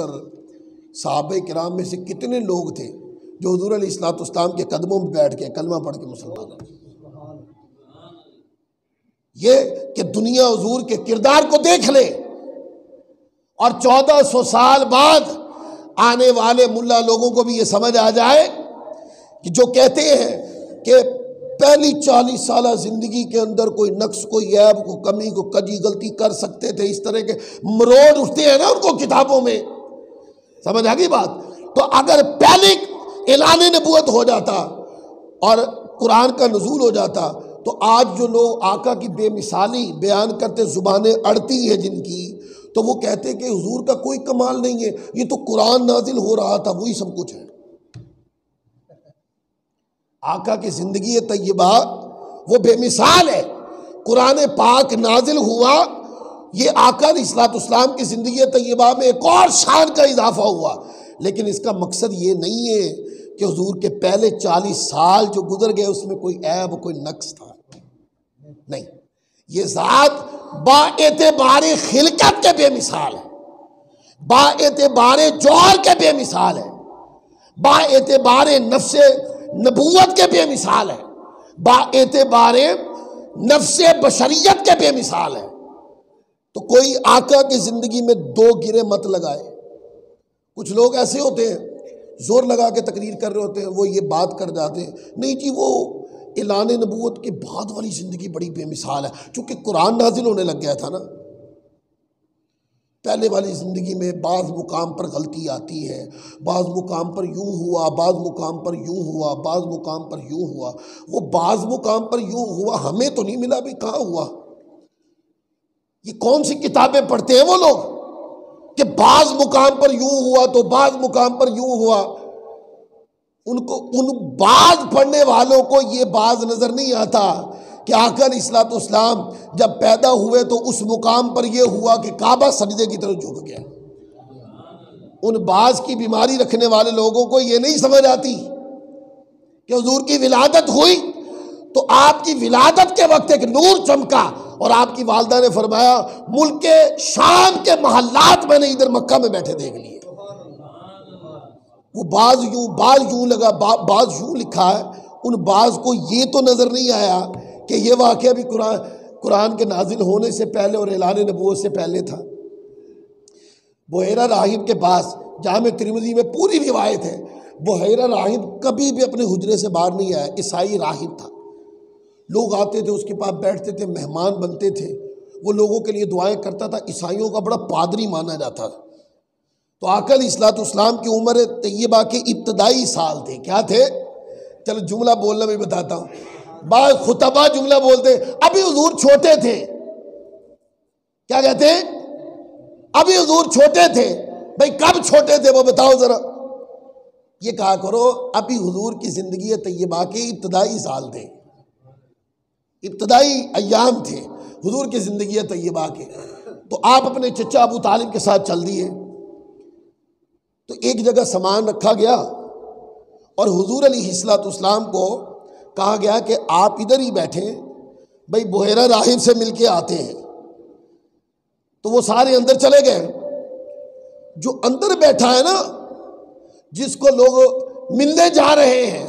صحابہ کرام میں سے کتنے لوگ تھے جو حضور علیہ الصلوۃ والسلام کے قدموں میں بیٹھ کے کلمہ پڑھ کے مسلمان ہوئے۔ یہ کہ دنیا حضور کے کردار کو دیکھ لے اور 1400 سال بعد آنے والے ملا لوگوں کو بھی یہ سمجھ آ جائے کہ جو کہتے ہیں کہ پہلی 40 سالہ زندگی کے اندر کوئی نقص، کوئی عیب، کوئی کمی، کوئی کجی غلطی کر سکتے تھے، اس طرح کے مروڑ اٹھتے ہیں نا ان کو کتابوں میں، سمجھ آ گئی بات؟ تو اگر پہلے اعلان نبوت ہو جاتا اور قرآن کا نزول ہو جاتا تو آج جو لوگ آقا کی بے مثالی بیان کرتے، زبانیں اڑتی ہیں جن کی، تو وہ کہتے کہ حضور کا کوئی کمال نہیں ہے، یہ تو قرآن نازل ہو رہا تھا وہی سب کچھ ہے۔ آقا کی زندگی طیبہ وہ بے مثال ہے، قرآن پاک نازل ہوا، یہ آقا علیہ الصلوۃ والسلام کی زندگی طیبہ میں ایک اور شان کا اضافہ ہوا، لیکن اس کا مقصد یہ نہیں ہے کہ حضور کے پہلے 40 سال جو گزر گئے اس میں کوئی عیب، کوئی نقص تھا، نہیں، یہ ذات با اعتبار خلقت کے بے مثال ہے، با اعتبار جوہر کے بے مثال ہے، با اعتبار نفس نبوت کے بے مثال ہے، با اعتبار نفس بشریت کے بے مثال ہے۔ تو کوئی آقا کی زندگی میں دو گرے مت لگائے۔ کچھ لوگ ایسے ہوتے ہیں زور لگا کے تقریر کر رہے ہوتے ہیں، وہ یہ بات کر جاتے ہیں، نہیں جی وہ اعلان نبوت کے بعد والی زندگی بڑی بے مثال ہے، چونکہ قرآن نازل ہونے لگ گیا تھا نا۔ پہلے والی زندگی میں بعض مقام پر غلطی آتی ہے، بعض مقام پر یوں ہوا، بعض مقام پر یوں ہوا، بعض مقام پر یوں ہوا، وہ بعض مقام پر یوں ہوا ہمیں تو نہیں ملا بھی، کہاں ہوا؟ یہ کون سی کتابیں پڑھتے ہیں وہ لوگ کہ بعض مقام پر یوں ہوا تو بعض مقام پر یوں ہوا؟ ان بعض پڑھنے والوں کو یہ بعض نظر نہیں آتا کہ آقا علیہ الصلوۃ والسلام جب پیدا ہوئے تو اس مقام پر یہ ہوا کہ کعبہ سجدے کی طرف جھک گیا۔ ان بعض کی بیماری رکھنے والے لوگوں کو یہ نہیں سمجھ آتی کہ حضور کی ولادت ہوئی تو آپ کی ولادت کے وقت ایک نور چمکا اور آپ کی والدہ نے فرمایا ملک شام کے محلات میں نے ادھر مکہ میں بیٹھے دیکھ لیے۔ وہ بعض یوں لگا، بعض یوں لکھا ہے، ان بعض کو یہ تو نظر نہیں آیا کہ یہ واقعہ بھی قرآن کے نازل ہونے سے پہلے اور اعلان نبوت سے پہلے تھا۔ بحیرہ راہب کے پاس جامع ترمذی میں پوری روایت ہے، بحیرہ راہب کبھی بھی اپنے حجرے سے باہر نہیں آیا، عیسائی راہب تھا، لوگ آتے تھے اس کے پاس بیٹھتے تھے، مہمان بنتے تھے، وہ لوگوں کے لیے دعائیں کرتا تھا، عیسائیوں کا بڑا پادری مانا جاتا تھا۔ تو آقا علیہ الصلوۃ والسلام کی عمر طیبہ کے ابتدائی سال تھے، کیا تھے؟ چلو جملہ بولنا بھی بتاتا ہوں، بعض خطبہ جملہ بولتے ابھی حضور چھوٹے تھے، کیا کہتے ہیں؟ ابھی حضور چھوٹے تھے۔ بھائی کب چھوٹے تھے وہ بتاؤ ذرا، یہ کہا کرو ابھی حضور کی زندگی طیبہ کے ابتدائی سال تھے، ابتدائی ایام تھے حضور کی زندگی طیبہ کے۔ تو آپ اپنے چچا ابو طالب کے ساتھ چل دیے، تو ایک جگہ سامان رکھا گیا اور حضور علیہ الصلوۃ والسلام کو کہا گیا کہ آپ ادھر ہی بیٹھیں، بھائی بحیرہ راہب سے مل کے آتے ہیں۔ تو وہ سارے اندر چلے گئے، جو اندر بیٹھا ہے نا، جس کو لوگ ملنے جا رہے ہیں،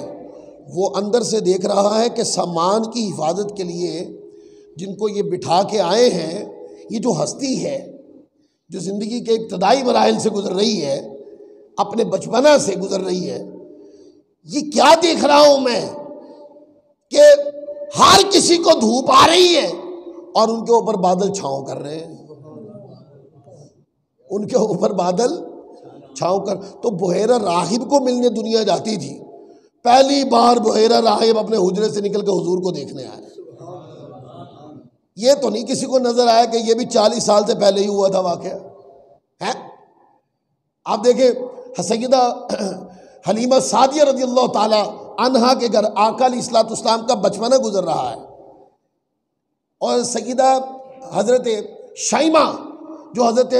وہ اندر سے دیکھ رہا ہے کہ سامان کی حفاظت کے لیے جن کو یہ بٹھا کے آئے ہیں، یہ جو ہستی ہے جو زندگی کے ابتدائی مراحل سے گزر رہی ہے، اپنے بچپنا سے گزر رہی ہے، یہ کیا دیکھ رہا ہوں میں کہ ہر کسی کو دھوپ آ رہی ہے اور ان کے اوپر بادل چھاؤں کر رہے ہیں، ان کے اوپر بادل چھاؤں کر۔ تو بحیرہ راہب کو ملنے دنیا جاتی تھی، پہلی بار بحیرہ راہب اپنے حجرے سے نکل کے حضور کو دیکھنے آئے۔ یہ تو نہیں کسی کو نظر آیا کہ یہ بھی 40 سال سے پہلے ہی ہوا تھا واقعہ ہے۔ آپ دیکھیں سیدہ حلیمہ سعدیہ رضی اللہ تعالی عنہا کے گھر آقا علیہ الصلوۃ والسلام کا بچپنا گزر رہا ہے، اور سیدہ حضرت شیمہ جو حضرت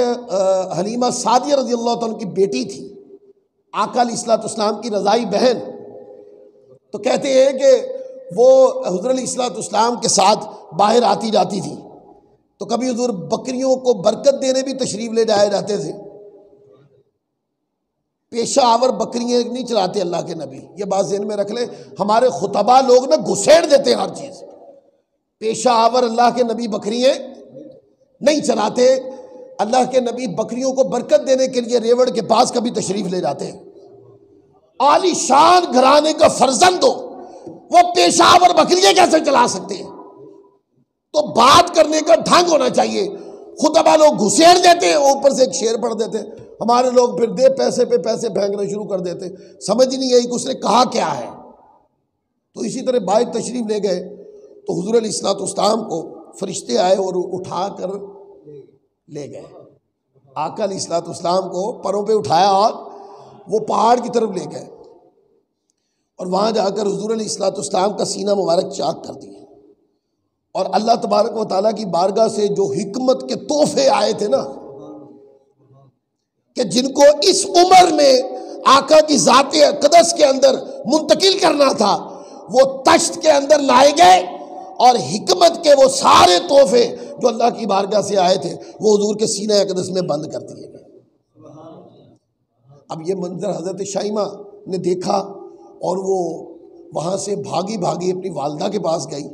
حلیمہ سعدیہ رضی اللہ عنہ کی بیٹی تھی، آقا علیہ الصلوۃ والسلام کی رضائی بہن، تو کہتے ہیں کہ وہ حضور علیہ الصلوۃ والسلام کے ساتھ باہر آتی جاتی تھی، تو کبھی حضور بکریوں کو برکت دینے بھی تشریف لے جائے جاتے تھے، پیشہ آور بکریاں نہیں چلاتے اللہ کے نبی، یہ بات ذہن میں رکھ لیں۔ ہمارے خطبہ لوگ نا گھسیڑ دیتے ہیں ہر چیز۔ پیشہ آور اللہ کے نبی بکریاں نہیں چلاتے۔ اللہ کے نبی بکریوں کو برکت دینے کے لیے ریوڑ کے پاس کبھی تشریف لے جاتے ہیں۔ عالی شان گھرانے کا فرزند ہو، وہ پیشہ آور بکریاں کیسے چلا سکتے ہیں؟ تو بات کرنے کا ڈھنگ ہونا چاہیے۔ خطبہ لوگ گھسیڑ دیتے ہیں، اوپر سے ایک شعر پڑھ دیتے ہیں، ہمارے لوگ پھر دے پیسے پہ پیسے پھینکنا شروع کر دیتے ہیں، سمجھ ہی نہیں آئی کہ اس نے کہا کیا ہے۔ تو اسی طرح بائک تشریف لے گئے تو حضور علیہ الصلوۃ والسلام کو فرشتے آئے اور اٹھا کر لے گئے۔ آقا علیہ الصلوۃ والسلام کو پروں پہ اٹھایا اور وہ پہاڑ کی طرف لے گئے، اور وہاں جا کر حضور علیہ الصلوۃ والسلام کا سینہ مبارک چاک کر دیا۔ اور اللہ تبارک و تعالیٰ کی بارگاہ سے جو حکمت کے تحفے آئے تھے نا، کہ جن کو اس عمر میں آقا کی ذات اقدس کے اندر منتقل کرنا تھا، وہ تشت کے اندر لائے گئے، اور حکمت کے وہ سارے تحفے جو اللہ کی بارگاہ سے آئے تھے وہ حضور کے سینہ اقدس میں بند کر دیے گئے۔ اب یہ منظر حضرت شائمہ نے دیکھا، اور وہ وہاں سے بھاگی بھاگی اپنی والدہ کے پاس گئی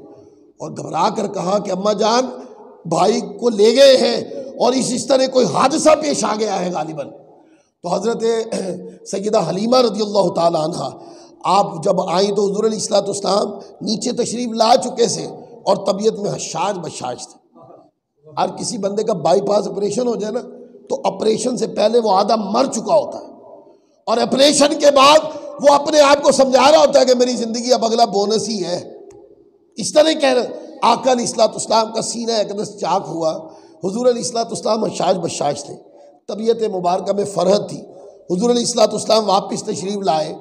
اور گھبرا کر کہا کہ اماں جان، بھائی کو لے گئے ہیں اور اس طرح کوئی حادثہ پیش آ گیا ہے غالباً۔ تو حضرت سیدہ حلیمہ رضی اللہ تعالی عنہ آپ جب آئیں تو حضور علیہ الصلوۃ والسلام نیچے تشریف لا چکے سے، اور طبیعت میں حشاش بشاش تھے۔ ہر کسی بندے کا بائی پاس آپریشن ہو جائے نا، تو آپریشن سے پہلے وہ آدھا مر چکا ہوتا ہے، اور آپریشن کے بعد وہ اپنے آپ کو سمجھا رہا ہوتا ہے کہ میری زندگی اب اگلا بونس ہی ہے۔ اس طرح کہہ رہے آقا علیہ الصلوۃ والسلام کا سینہ اقدس چاک ہوا۔ حضور علیہ الصلوۃ والسلام حشاش بشاش تھے، طبیعت مبارکہ میں فرحت تھی۔ حضور علیہ الصلوۃ والسلام واپس تشریف لائے،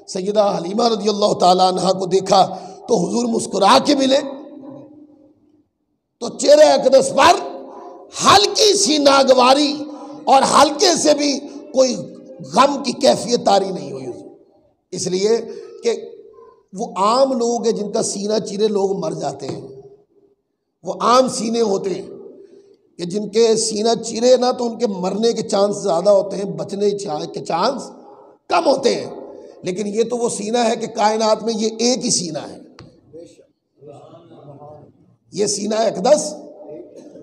سیدہ حلیمہ رضی اللہ تعالیٰ عنہ کو دیکھا تو حضور مسکرا کے ملے، تو چہرہ اقدس پر ہلکی سی ناگواری اور ہلکے سے بھی کوئی غم کی کیفیت طاری نہیں ہوئی، اس لیے کہ وہ عام لوگ ہیں جن کا سینہ چیرے لوگ مر جاتے ہیں۔ وہ عام سینے ہوتے ہیں کہ جن کے سینہ چیرے نہ تو ان کے مرنے کے چانس زیادہ ہوتے ہیں، بچنے کے چانس کم ہوتے ہیں، لیکن یہ تو وہ سینہ ہے کہ کائنات میں یہ ایک ہی سینہ ہے، یہ سینہ اقدس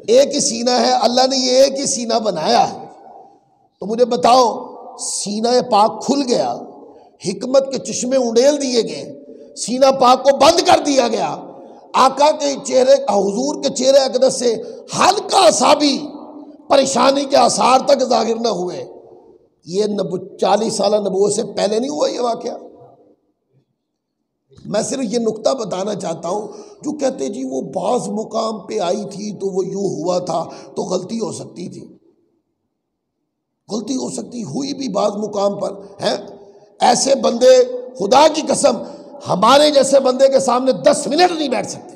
ایک ہی سینہ ہے، اللہ نے یہ ایک ہی سینہ بنایا ہے۔ تو مجھے بتاؤ، سینہ پاک کھل گیا، حکمت کے چشمے انڈیل دیے گئے، سینہ پاک کو بند کر دیا گیا، آقا کے چہرے، حضور کے چہرے اقدس سے ہلکا سا بھی پریشانی کے آثار تک ظاہر نہ ہوئے۔ یہ 40 سالہ نبوت سے پہلے نہیں ہوا یہ واقعہ۔ میں صرف یہ نقطہ بتانا چاہتا ہوں، جو کہتے جی وہ بعض مقام پہ آئی تھی تو وہ یوں ہوا تھا، تو غلطی ہو سکتی تھی، غلطی ہو سکتی ہوئی بھی بعض مقام پر ہے۔ ایسے بندے خدا کی قسم ہمارے جیسے بندے کے سامنے 10 منٹ نہیں بیٹھ سکتے۔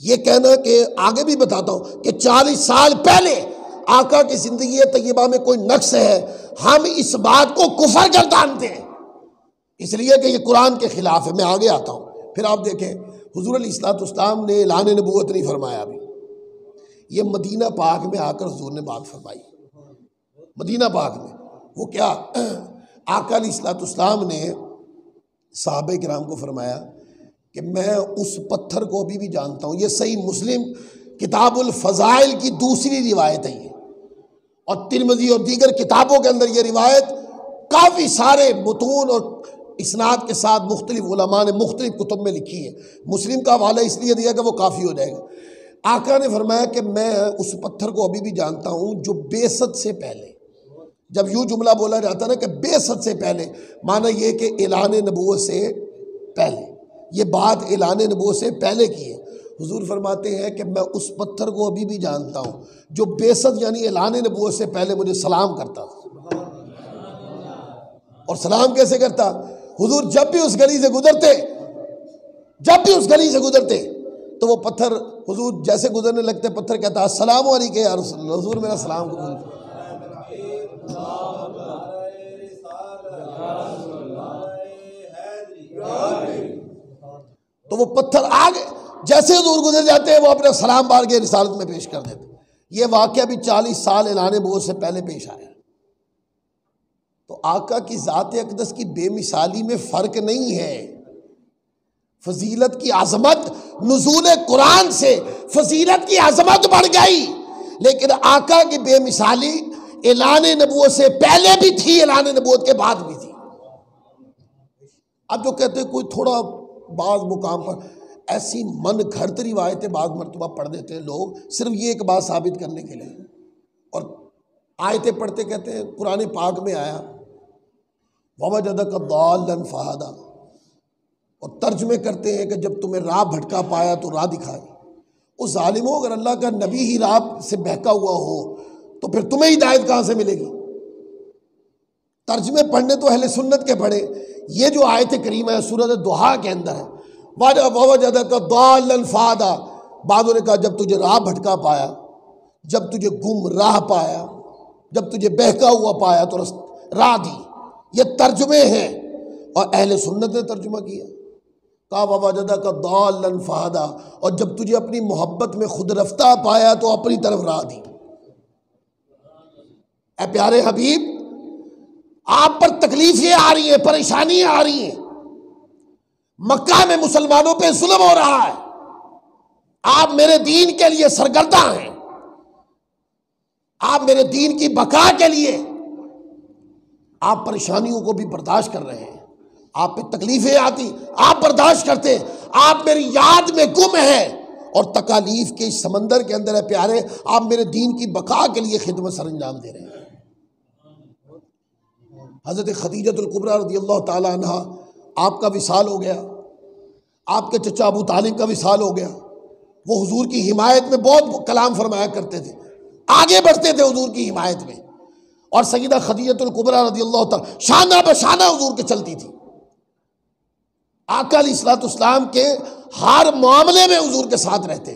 یہ کہنا کہ آگے بھی بتاتا ہوں کہ 40 سال پہلے آقا کی زندگی طیبہ میں کوئی نقص ہے، ہم اس بات کو کفر گردانتے ہیں، اس لیے کہ یہ قرآن کے خلاف ہے۔ میں آگے آتا ہوں، پھر آپ دیکھیں حضور علیہ الصلوۃ والسلام نے اعلان نبوت نہیں فرمایا ابھی، یہ مدینہ پاک میں آ کر حضور نے بات فرمائی۔ مدینہ پاک میں وہ کیا، آقا علیہ الصلوۃ والسلام نے صحابہ کرام کو فرمایا کہ میں اس پتھر کو ابھی بھی جانتا ہوں۔ یہ صحیح مسلم کتاب الفضائل کی دوسری روایت ہے یہ، اور ترمذی اور دیگر کتابوں کے اندر یہ روایت کافی سارے متون اور اسناد کے ساتھ مختلف علماء نے مختلف کتب میں لکھی ہے۔ مسلم کا حوالہ اس لیے دیا کہ وہ کافی ہو جائے گا۔ آقا نے فرمایا کہ میں اس پتھر کو ابھی بھی جانتا ہوں جو بعثت سے پہلے، جب یوں جملہ بولا جاتا نا کہ بعثت سے پہلے، معنی یہ کہ اعلان نبوت سے پہلے، یہ بات اعلان نبوت سے پہلے کی ہے۔ حضور فرماتے ہیں کہ میں اس پتھر کو ابھی بھی جانتا ہوں جو بعثت یعنی اعلان نبوت سے پہلے مجھے سلام کرتا تھا۔ اور سلام کیسے کرتا؟ حضور جب بھی اس گلی سے گزرتے تو وہ پتھر حضور جیسے گزرنے لگتے، پتھر کہتا السلام علیکم یا رسول اللہ، حضور میرا سلام قبول کرو۔ تو وہ پتھر آگے جیسے حضور گزر جاتے ہیں وہ اپنا سلام بار کے رسالت میں پیش کر دیتے۔ یہ واقعہ بھی 40 سال اعلان نبوت سے پہلے پیش آیا۔ تو آقا کی ذات اقدس کی بے مثالی میں فرق نہیں ہے. فضیلت کی عظمت نزول قرآن سے فضیلت کی عظمت بڑھ گئی، لیکن آقا کی بے مثالی اعلان نبوت سے پہلے بھی تھی، اعلان نبوت کے بعد بھی تھی. اب جو کہتے ہیں کوئی تھوڑا بعض مقام پر ایسی من گھڑت روایتیں بعض مرتبہ پڑھ دیتے ہیں لوگ صرف یہ ایک بات ثابت کرنے کے لیے، اور آیتیں پڑھتے کہتے ہیں قرآن پاک میں آیا وَوَجَدَكَ ضَالًّا فَهَدَىٰ، اور ترجمے کرتے ہیں کہ جب تمہیں راہ بھٹکا پایا تو راہ دکھائی. اس ظالموں اگر اللہ کا نبی ہی راہ سے بہکا ہوا ہو تو پھر تمہیں ہدایت کہاں سے ملے گی؟ ترجمے پڑھنے تو اہل سنت کے پڑھے. یہ جو آیت کریمہ ہے سورۃ الضحیٰ کے اندر ہے وَوَجَدَكَ ضَالًّا فَهَدَىٰ، بعضوں نے کہا جب تجھے راہ بھٹکا پایا، جب تجھے گمراہ پایا، جب تجھے بہکا ہوا پایا تو راہ دی. یہ ترجمے ہیں، اور اہل سنت نے ترجمہ کیا کہا وَوَجَدَكَ ضَالًّا فَهَدَىٰ، اور جب تجھے اپنی محبت میں خود رفتہ پایا تو اپنی طرف راہ دی. اے پیارے حبیب، آپ پر تکلیفیں آ رہی ہیں، پریشانیاں آ رہی ہیں، مکہ میں مسلمانوں پہ ظلم ہو رہا ہے، آپ میرے دین کے لیے سرگرداں ہیں، آپ میرے دین کی بقا کے لیے آپ پریشانیوں کو بھی برداشت کر رہے ہیں، آپ پہ تکلیفیں آتی آپ برداشت کرتے، آپ میری یاد میں گم ہیں اور تکالیف کے اس سمندر کے اندر ہے پیارے، آپ میرے دین کی بقا کے لیے خدمت سر انجام دے رہے ہیں. حضرت خدیجہ الکبریٰ رضی اللہ تعالیٰ عنہ، آپ کا وصال ہو گیا، آپ کے چچا ابو طالب کا وصال ہو گیا. وہ حضور کی حمایت میں بہت کلام فرمایا کرتے تھے، آگے بڑھتے تھے حضور کی حمایت میں، اور سیدہ خدیجہ الکبریٰ رضی اللہ تعالیٰ شانہ بشانہ حضور کے چلتی تھی. آقا علیہ الصلوۃ والسلام کے ہر معاملے میں حضور کے ساتھ رہتے،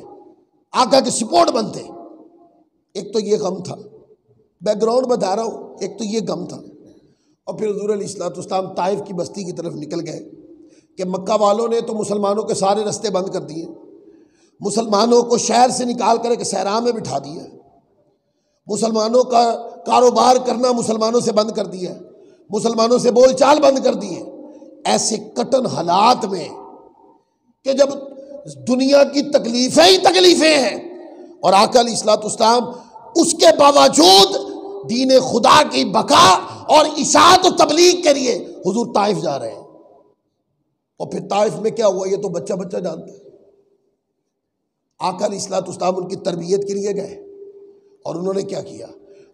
آقا کے سپورٹ بنتے. ایک تو یہ غم تھا، بیک گراؤنڈ بتا رہا ہوں، ایک تو یہ غم تھا. اور پھر حضور علیہ الصلوۃ والسلام طائف کی بستی کی طرف نکل گئے کہ مکہ والوں نے تو مسلمانوں کے سارے رستے بند کر دیے، مسلمانوں کو شہر سے نکال کر ایک صحرا میں بٹھا دیا، مسلمانوں کا کاروبار کرنا مسلمانوں سے بند کر دیا، مسلمانوں سے بول چال بند کر دیے. ایسے کٹن حالات میں کہ جب دنیا کی تکلیفیں ہی تکلیفیں ہیں، اور آقا علیہ الصلوۃ والسلام اس کے باوجود دین خدا کی بقا اور اشاعت و تبلیغ کے لیے حضور طائف جا رہے ہیں. اور پھر طائف میں کیا ہوا یہ تو بچہ بچہ جانتا ہے. آقا علیہ الصلوۃ والسلام ان کی تربیت کے لیے گئے، اور انہوں نے کیا کیا؟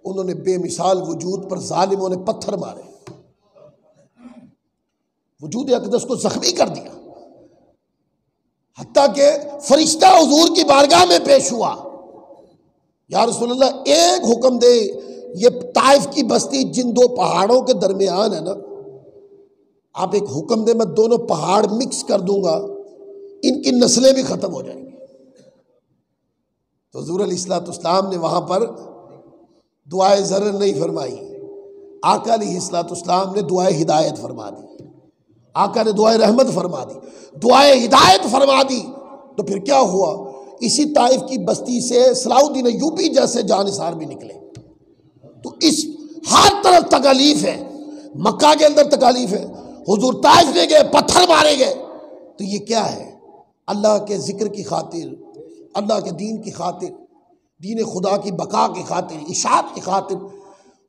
انہوں نے بے مثال وجود پر ظالموں نے پتھر مارے، وجود اقدس کو زخمی کر دیا، حتیٰ کہ فرشتہ حضور کی بارگاہ میں پیش ہوا، یا رسول اللہ ایک حکم دے، یہ طائف کی بستی جن دو پہاڑوں کے درمیان ہے نا، آپ ایک حکم دے، میں دونوں پہاڑ مکس کر دوں گا، ان کی نسلیں بھی ختم ہو جائیں گی. تو حضور علیہ الصلوۃ والسلام نے وہاں پر دعائے ضرر نہیں فرمائی، آقا علیہ الصلوۃ والسلام نے دعائے ہدایت فرما دی، آقا نے دعائے رحمت فرما دی، دعائے ہدایت فرما دی. تو پھر کیا ہوا؟ اسی طائف کی بستی سے صلاح الدین ایوبی جیسے جانثار بھی نکلے. تو اس ہر طرف تکالیف ہے، مکہ کے اندر تکالیف ہے، حضور طائف میں گئے پتھر مارے گئے. تو یہ کیا ہے؟ اللہ کے ذکر کی خاطر، اللہ کے دین کی خاطر، دین خدا کی بقا کی خاطر، اشاعت کی خاطر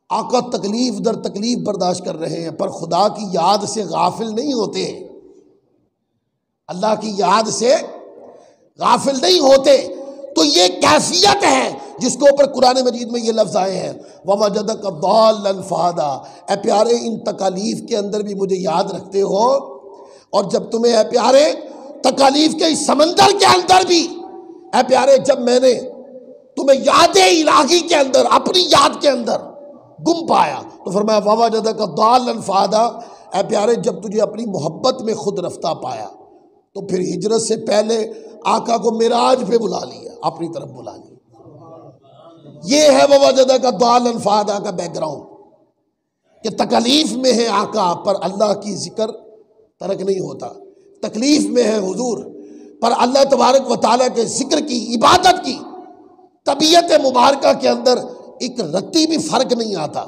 آقا تکلیف در تکلیف برداشت کر رہے ہیں، پر خدا کی یاد سے غافل نہیں ہوتے، اللہ کی یاد سے غافل نہیں ہوتے. تو یہ کیفیت ہے جس کے اوپر قرآن مجید میں یہ لفظ آئے ہیں وَوَجَدَكَ ضَالًّا فَهَدَىٰ. اے پیارے ان تکالیف کے اندر بھی مجھے یاد رکھتے ہو، اور جب تمہیں اے پیارے تکالیف کے اس سمندر کے اندر بھی اے پیارے جب میں نے تمہیں یاد الہی کے اندر اپنی یاد کے اندر گم پایا تو فرمایا وَوَجَدَكَ ضَالًّا فَهَدَىٰ. اے پیارے جب تجھے اپنی محبت میں خود رفتہ پایا تو پھر ہجرت سے پہلے آقا کو معراج پہ بلا لیا، اپنی طرف بلا لیا. یہ ہے وَوَجَدَكَ ضَالًّا فَهَدَىٰ کا بیک گراؤنڈ، کہ تکلیف میں ہے آقا پر اللہ کی ذکر ترک نہیں ہوتا، تکلیف میں ہے حضور پر اللہ تبارک و تعالیٰ کے ذکر کی، عبادت کی طبیعت مبارکہ کے اندر ایک رتی بھی فرق نہیں آتا.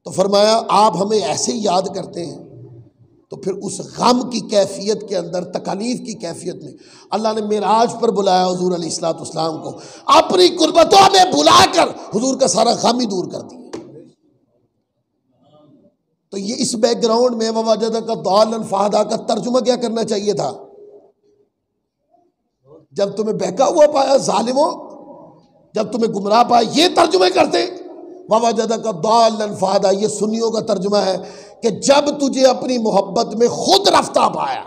تو فرمایا آپ ہمیں ایسے ہی یاد کرتے ہیں. تو پھر اس غم کی کیفیت کے اندر، تکالیف کی کیفیت میں اللہ نے معراج پر بلایا حضور علیہ الصلوۃ والسلام کو، اپنی قربتوں میں بلا کر حضور کا سارا غم ہی دور کر دیا. تو یہ اس بیک گراؤنڈ میں ووجدک ضالا فہدی کا ترجمہ کیا کرنا چاہیے تھا؟ جب تمہیں بہکا ہوا پایا ظالموں، جب تمہیں گمراہ پایا، یہ ترجمے کرتے. ووجدک ضالا فہدی یہ سنیوں کا ترجمہ ہے کہ جب تجھے اپنی محبت میں خود رفتہ پایا.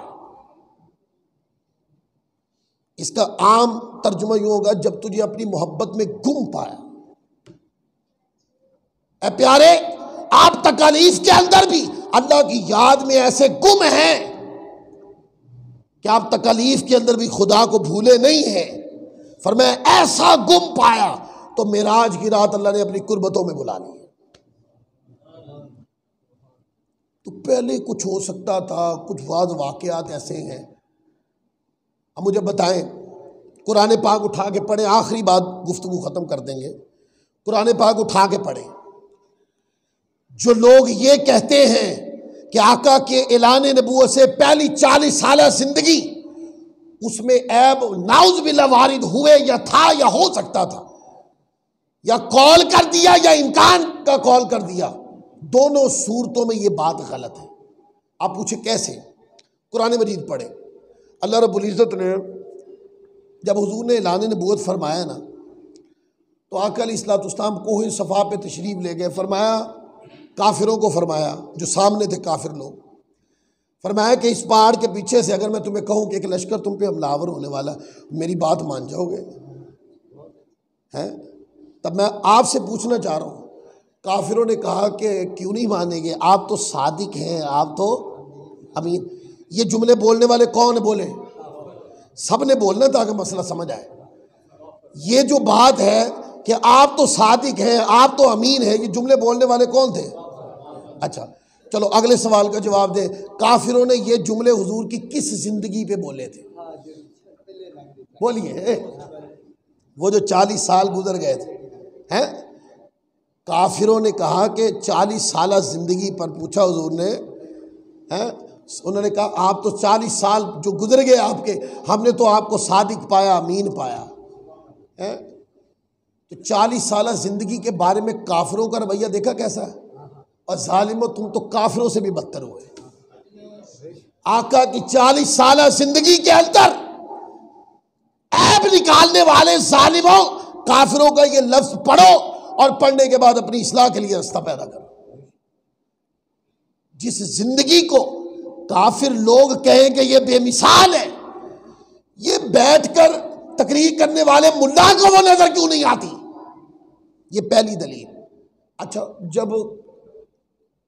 اس کا عام ترجمہ یوں ہوگا جب تجھے اپنی محبت میں گم پایا. اے پیارے، آپ تکالیف کے اندر بھی اللہ کی یاد میں ایسے گم ہیں کہ آپ تکالیف کے اندر بھی خدا کو بھولے نہیں ہیں. فرمایا ایسا گم پایا تو معراج کی رات اللہ نے اپنی قربتوں میں بلا لی. تو پہلے کچھ ہو سکتا تھا، کچھ بعض واقعات ایسے ہیں. اب مجھے بتائیں، قرآن پاک اٹھا کے پڑھیں، آخری بات گفتگو ختم کر دیں گے. قرآن پاک اٹھا کے پڑھیں. جو لوگ یہ کہتے ہیں کہ آقا کے اعلان نبوت سے پہلی 40 سالہ زندگی اس میں عیب نعوذ باللہ وارد ہوئے یا تھا یا ہو سکتا تھا، یا قول کر دیا یا امکان کا قول کر دیا، دونوں صورتوں میں یہ بات غلط ہے. آپ پوچھیں کیسے؟ قرآن مجید پڑھیں. اللہ رب العزت نے جب حضور نے اعلان نبوت فرمایا نا، تو آقا علیہ الصلوۃ والسلام کوہ صفا پہ تشریف لے گئے. فرمایا کافروں کو، فرمایا جو سامنے تھے کافر لوگ، فرمایا کہ اس پہاڑ کے پیچھے سے اگر میں تمہیں کہوں کہ ایک لشکر تم پہ حملہ آور ہونے والا، میری بات مان جاؤ گے؟ تب میں آپ سے پوچھنا چاہ رہا ہوں، کافروں نے کہا کہ کیوں نہیں مانیں گے، آپ تو صادق ہیں، آپ تو امین. یہ جملے بولنے والے کون بولے؟ سب نے بولنا تاکہ مسئلہ سمجھ آئے. یہ جو بات ہے کہ آپ تو صادق ہیں، آپ تو امین ہیں، یہ جملے بولنے والے کون تھے؟ اچھا چلو اگلے سوال کا جواب دیں. کافروں نے یہ جملے حضور کی کس زندگی پہ بولے تھے؟ بولیے. وہ جو 40 سال گزر گئے تھے، کافروں نے کہا کہ 40 سالہ زندگی پر پوچھا حضور نے، انہوں نے کہا آپ تو 40 سال جو گزر گئے آپ کے، ہم نے تو آپ کو صادق پایا، امین پایا. تو 40 سالہ زندگی کے بارے میں کافروں کا رویہ دیکھا کیسا ہے؟ اور ظالموں تم تو کافروں سے بھی بدتر ہوئے. آقا کی 40 سالہ زندگی کے اندر عیب نکالنے والے ظالموں، کافروں کا یہ لفظ پڑھو اور پڑھنے کے بعد اپنی اصلاح کے لیے راستہ پیدا کرو. جس زندگی کو کافر لوگ کہیں کہ یہ بے مثال ہے، یہ بیٹھ کر تقریر کرنے والے ملا کو وہ نظر کیوں نہیں آتی؟ یہ پہلی دلیل. اچھا جب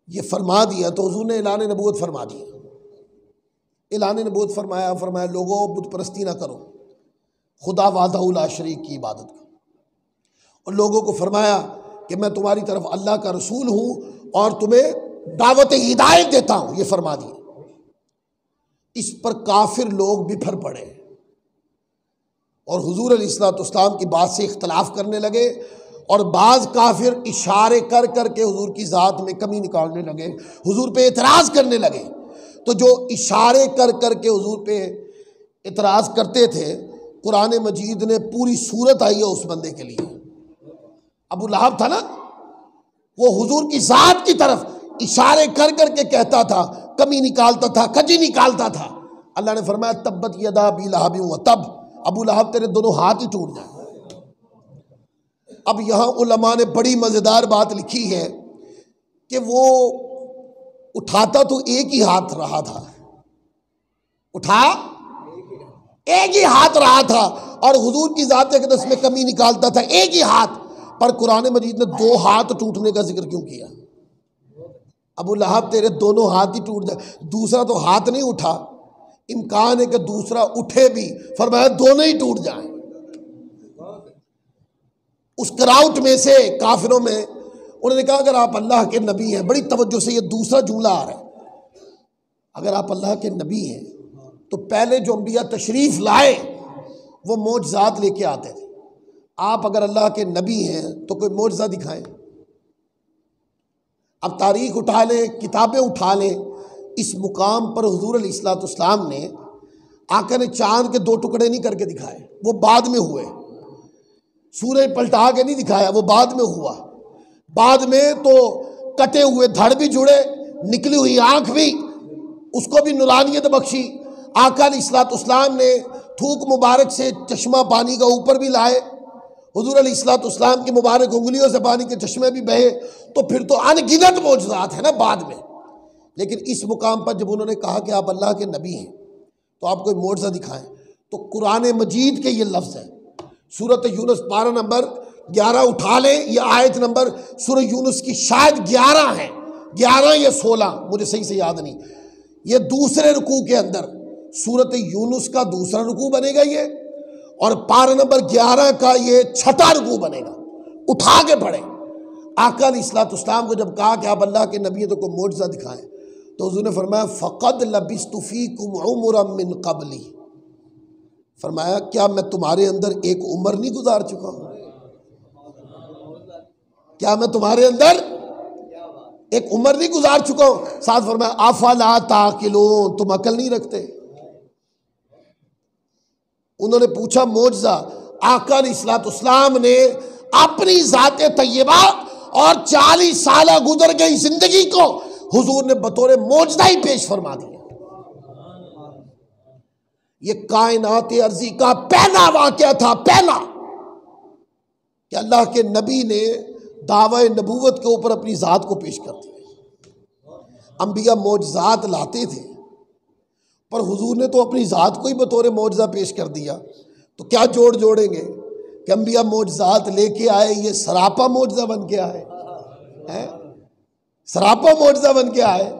یہ فرما دیا تو حضور نے اعلان نبوت فرما دیا. اعلان نبوت فرمایا لوگوں بت پرستی نہ کرو، خدا وحدہ لا شریک کی عبادت کرو. اور لوگوں کو فرمایا کہ میں تمہاری طرف اللہ کا رسول ہوں اور تمہیں دعوت ہدایت دیتا ہوں، یہ فرما دیا. اس پر کافر لوگ بپھر پڑے اور حضور علیہ الصلوۃ والسلام کی بات سے اختلاف کرنے لگے، اور بعض کافر اشارے کر کر کے حضور کی ذات میں کمی نکالنے لگے، حضور پہ اعتراض کرنے لگے. تو جو اشارے کر کر کے حضور پہ اعتراض کرتے تھے، قرآن مجید نے پوری صورت آئی ہے اس بندے کے لیے. ابو لہب تھا نا، وہ حضور کی ذات کی طرف اشارے کر کر کے کہتا تھا، کمی نکالتا تھا، کجی نکالتا تھا. اللہ نے فرمایا تبت یدا ابی لہب وتب، ابو لہب تیرے دونوں ہاتھ ہی ٹوٹ جائیں. اب یہاں علماء نے بڑی مزیدار بات لکھی ہے کہ وہ اٹھاتا تو ایک ہی ہاتھ رہا تھا، اٹھا ایک ہی ہاتھ رہا تھا، اور حضور کی ذات اقدس میں کمی نکالتا تھا ایک ہی ہاتھ. پر قرآن مجید نے 2 ہاتھ ٹوٹنے کا ذکر کیوں کیا؟ ابو لہب تیرے دونوں ہاتھ ہی ٹوٹ جائے. دوسرا تو ہاتھ نہیں اٹھا، امکان ہے کہ دوسرا اٹھے بھی، فرمایا دونوں ہی ٹوٹ جائیں. اس کراؤٹ میں سے کافروں میں انہوں نے کہا اگر آپ اللہ کے نبی ہیں، بڑی توجہ سے یہ دوسرا جملہ آ رہا ہے، اگر آپ اللہ کے نبی ہیں تو پہلے جو انبیاء تشریف لائے وہ معجزات لے کے آتے تھے، آپ اگر اللہ کے نبی ہیں تو کوئی معجزہ دکھائیں. اب تاریخ اٹھا لیں، کتابیں اٹھا لیں، اس مقام پر حضور علیہ الصلوۃ والسلام نے، آقا نے چاند کے 2 ٹکڑے نہیں کر کے دکھائے، وہ بعد میں ہوئے۔ سورج پلٹا کے نہیں دکھایا، وہ بعد میں ہوا۔ بعد میں تو کٹے ہوئے دھڑ بھی جڑے، نکلی ہوئی آنکھ بھی، اس کو بھی نورانیت بخشی۔ آقا علیہ الصلوۃ والسلام نے تھوک مبارک سے چشمہ پانی کا اوپر بھی لائے، حضور علیہ الصلوۃ والسلام کی مبارک انگلیوں سے پانی کے چشمے بھی بہے۔ تو پھر تو ان گنت معجزات ہیں نا بعد میں۔ لیکن اس مقام پر جب انہوں نے کہا کہ آپ اللہ کے نبی ہیں تو آپ کوئی معجزہ دکھائیں، تو قرآن مجید کے یہ لفظ ہیں۔ سورۃ یونس پارہ نمبر 11 اٹھا لیں، یہ آیت نمبر سورہ یونس کی شاید 11 ہے، 11 یا 16، مجھے صحیح سے یاد نہیں۔ یہ دوسرے رکوع کے اندر سورۃ یونس کا دوسرا رکوع بنے گا یہ، اور پارہ نمبر 11 کا یہ 6واں رکوع بنے گا۔ اٹھا کے پڑھیں۔ آقا علیہ الصلوۃ والسلام کو جب کہا کہ آپ اللہ کے نبی ہیں تو کوئی معجزہ دکھائیں، تو حضور نے فرمایا فقد لبثت فیکم عمرا من قبلی، فرمایا کیا میں تمہارے اندر ایک عمر نہیں گزار چکا ہوں؟ کیا میں تمہارے اندر ایک عمر نہیں گزار چکا ہوں؟ ساتھ فرمایا افلا تعقلون، تم عقل نہیں رکھتے؟ انہوں نے پوچھا معجزہ۔ آقا علیہ الصلوۃ والسلام نے اپنی ذات طیبہ اور 40 سالہ گزر گئی زندگی کو حضور نے بطور معجزہ ہی پیش فرما دیا۔ یہ کائنات عرضی کا پہلا واقعہ تھا، پہلا، کہ اللہ کے نبی نے دعوی نبوت کے اوپر اپنی ذات کو پیش کر دیا۔ انبیاء معجزات لاتے تھے، پر حضور نے تو اپنی ذات کو ہی بطور معجزہ پیش کر دیا، تو کیا جوڑیں گے کہ انبیاء معجزات لے کے آئے، یہ سراپا معجزہ بن کے آئے، سراپا معجزہ بن کے آئے۔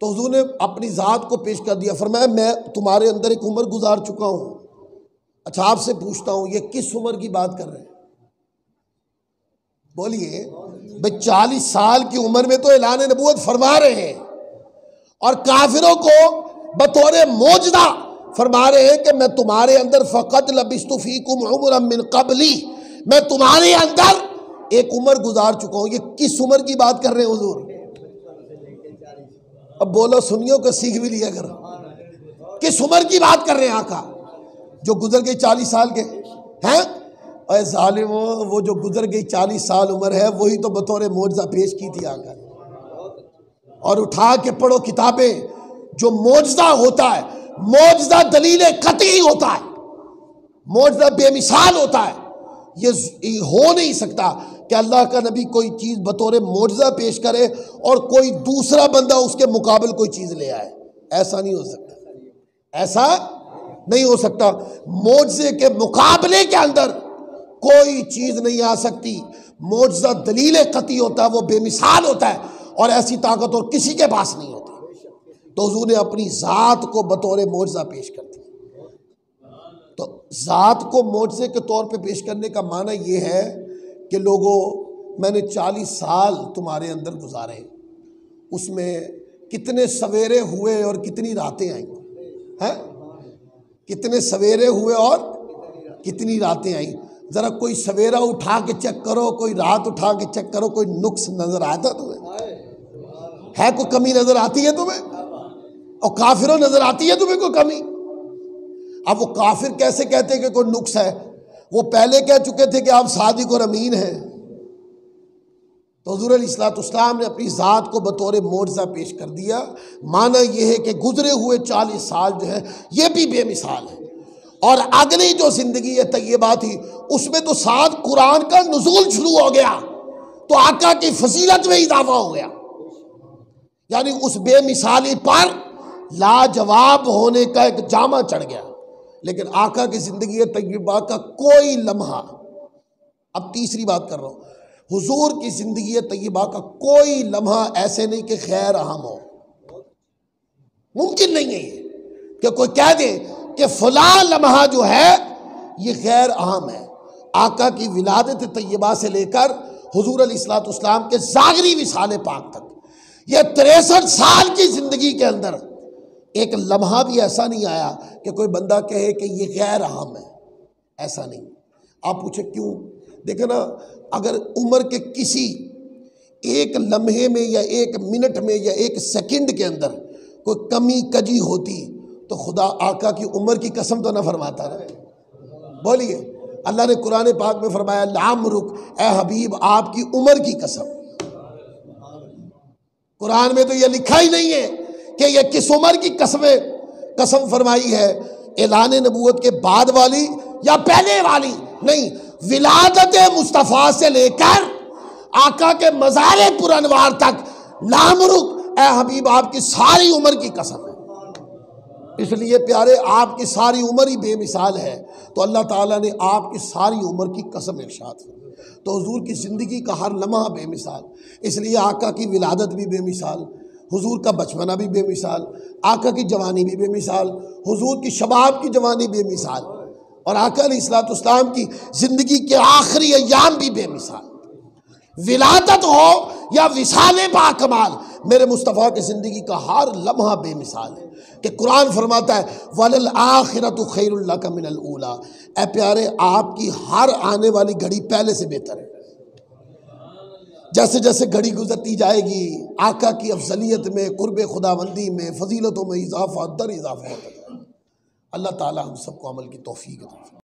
تو حضور نے اپنی ذات کو پیش کر دیا، فرمایا میں تمہارے اندر ایک عمر گزار چکا ہوں۔ اچھا آپ سے پوچھتا ہوں، یہ کس عمر کی بات کر رہے ہیں؟ بولیے بھئی 40 سال کی عمر میں تو اعلان نبوت فرما رہے ہیں، اور کافروں کو بطور معجزہ فرما رہے ہیں کہ میں تمہارے اندر فقط لبثت فیکم عمرا من قبلی، میں تمہارے اندر ایک عمر گزار چکا ہوں۔ یہ کس عمر کی بات کر رہے ہیں حضور؟ اب بولو سنیوں کو سیکھ بھی لیا کرو، کس عمر کی بات کر رہے ہیں آقا؟ جو گزر گئی 40 سال کے ہیں؟ اے ظالموں، وہ جو گزر گئی 40 سال عمر ہے وہی تو بطور معجزہ پیش کی تھی آقا نے۔ اور اٹھا کے پڑھو کتابیں، جو معجزہ ہوتا ہے، معجزہ دلیل قطعی ہوتا ہے، معجزہ بے مثال ہوتا ہے۔ یہ ہو نہیں سکتا کہ اللہ کا نبی کوئی چیز بطور معجزہ پیش کرے اور کوئی دوسرا بندہ اس کے مقابل کوئی چیز لے آئے، ایسا نہیں ہو سکتا، ایسا نہیں ہو سکتا۔ معجزے کے مقابلے کے اندر کوئی چیز نہیں آ سکتی۔ معجزہ دلیل قطعی ہوتا ہے، وہ بے مثال ہوتا ہے، اور ایسی طاقت اور کسی کے پاس نہیں ہوتی۔ تو حضور نے اپنی ذات کو بطور معجزہ پیش کر دیا۔ تو ذات کو معجزے کے طور پہ پیش کرنے کا معنی یہ ہے کہ لوگوں، میں نے 40 سال تمہارے اندر گزارے، اس میں کتنے سویرے ہوئے اور کتنی راتیں آئیں ہیں؟ کتنے سویرے ہوئے اور کتنی راتیں آئیں؟ ذرا کوئی سویرا اٹھا کے چیک کرو، کوئی رات اٹھا کے چیک کرو، کوئی نقص نظر آتا تمہیں؟ ہے کوئی کمی نظر آتی ہے تمہیں؟ اور کافروں نظر آتی ہے تمہیں کوئی کمی؟ اب وہ کافر کیسے کہتے کہ کوئی نقص ہے؟ وہ پہلے کہہ چکے تھے کہ آپ صادق اور امین ہیں۔ تو حضور علیہ الصلوۃ والسلام نے اپنی ذات کو بطور معجزہ پیش کر دیا۔ معنی یہ ہے کہ گزرے ہوئے 40 سال جو ہے یہ بھی بے مثال ہے، اور اگلی جو زندگی ہے طیبہ تھی اس میں تو ساتھ قرآن کا نزول شروع ہو گیا، تو آقا کی فضیلت میں اضافہ ہو گیا، یعنی اس بے مثالی پر لاجواب ہونے کا ایک جامہ چڑھ گیا۔ لیکن آقا کی زندگی طیبہ کا کوئی لمحہ، اب تیسری بات کر رہا ہوں، حضور کی زندگی طیبہ کا کوئی لمحہ ایسے نہیں کہ غیر اہم ہو۔ ممکن نہیں ہے یہ کہ کوئی کہہ دے کہ فلاں لمحہ جو ہے یہ غیر اہم ہے۔ آقا کی ولادت طیبہ سے لے کر حضور علیہ الصلوۃ والسلام کے ظاہری وصال پاک تک، یہ 63 سال کی زندگی کے اندر ایک لمحہ بھی ایسا نہیں آیا کہ کوئی بندہ کہے کہ یہ غیر اہم ہے، ایسا نہیں۔ آپ پوچھیں کیوں؟ دیکھیں نا، اگر عمر کے کسی ایک لمحے میں یا ایک منٹ میں یا ایک سیکنڈ کے اندر کوئی کمی کجی ہوتی تو خدا آقا کی عمر کی قسم تو نہ فرماتا نا. بولیے اللہ نے قرآن پاک میں فرمایا لعمرک اے حبیب آپ کی عمر کی قسم. قرآن میں تو یہ لکھا ہی نہیں ہے کہ یہ کس عمر کی قسم فرمائی ہے، اعلان نبوت کے بعد والی یا پہلے والی نہیں، ولادت مصطفیٰ سے لے کر آقا کے مزار پر انوار تک لعمرک اے حبیب آپ کی ساری عمر کی قسم ہے. اس لیے پیارے آپ کی ساری عمر ہی بے مثال ہے، تو اللہ تعالیٰ نے آپ کی ساری عمر کی قسم ارشاد کی. تو حضور کی زندگی کا ہر لمحہ بے مثال، اس لیے آقا کی ولادت بھی بے مثال، حضور کا بچپنا بھی بے مثال، آقا کی جوانی بھی بے مثال، حضور کی شباب کی جوانی بے مثال، اور آقا علیہ الصلوۃ والسلام کی زندگی کے آخری ایام بھی بے مثال. ولادت ہو یا وصال باکمال، میرے مصطفیٰ کی زندگی کا ہر لمحہ بے مثال ہے کہ قرآن فرماتا ہے وَلَلْآخِرَةُ خَيْرٌ لَكَ مِنَ الْأُولَىٰ. اے پیارے آپ کی ہر آنے والی گھڑی پہلے سے بہتر ہے. جیسے جیسے گھڑی گزرتی جائے گی آقا کی افضلیت میں، قرب خداوندی میں، فضیلتوں میں اضافہ در اضافہ ہوتا ہے. اللہ تعالی ہم سب کو عمل کی توفیق عطا فرمائے.